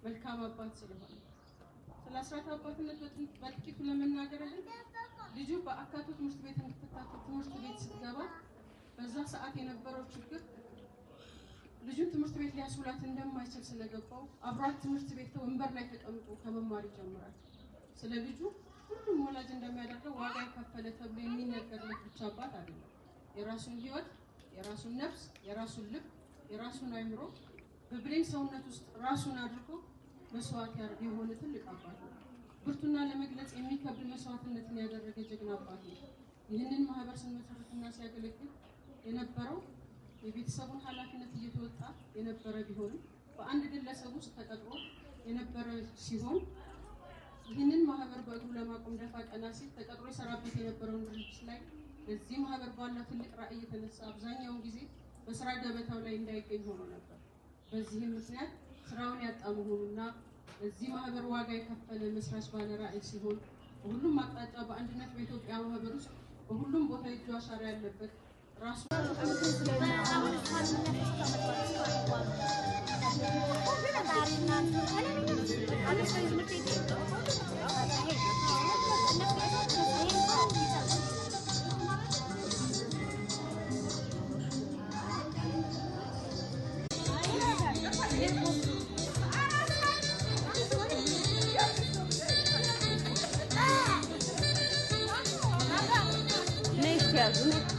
መልካም አባት ስለሆነ ስላስራት አባትነት በጥቂቱ ለመናገር ልጁ በአካቶ ትምህርት ቤት እንድትከታተል ትምህርት ቤት ስትገባ በዛ ሰዓት የነበረው ችግር ልጁን ትምህርት ቤት ሊያስውላት እንደማይችል ስለገባው አብራት ትምህርት ቤት ወንበር ላይ ተቀምጦ ከመማር ይጀምራል። ስለ ልጁ ሁሉም ወላጅ እንደሚያደርገው ዋጋ የከፈለ ተብሎ የሚነገርለት ብቻ አባት አይደለም። የራሱን ህይወት፣ የራሱን ነፍስ፣ የራሱን ልብ፣ የራሱን አይምሮ በብሬን ሰውነት ውስጥ ራሱን አድርጎ መስዋዕት የሆነ ትልቅ አባት ነው። ብርቱና ለመግለጽ የሚከብድ መስዋዕትነትን ያደረገ ጀግና አባት ነው። ይህንን ማህበር ስንመሰርትና ሲያገለግል የነበረው የቤተሰቡን ኃላፊነት እየተወጣ የነበረ ቢሆንም በአንድ ግለሰብ ውስጥ ተቀጥሮ የነበረ ሲሆን ይህንን ማህበር በእግሩ ለማቆም ደፋ ቀና ሲል ተቀጥሮ የሰራበት የነበረውን ድርጅት ላይ ለዚህ ማህበር ባለው ትልቅ ራዕይ የተነሳ አብዛኛውን ጊዜ በስራ ገበታው ላይ እንዳይገኝ ሆኖ ነበር። በዚህም ምክንያት ስራውን ያጣ መሆኑና ለዚህ ማህበር ዋጋ የከፈለ መስራች ባለ ራዕይ ሲሆን በሁሉም አቅጣጫ በአንድነት በኢትዮጵያ ማህበር ውስጥ በሁሉም ቦታ እጁ አሻራ ያለበት ራሱ Yazın.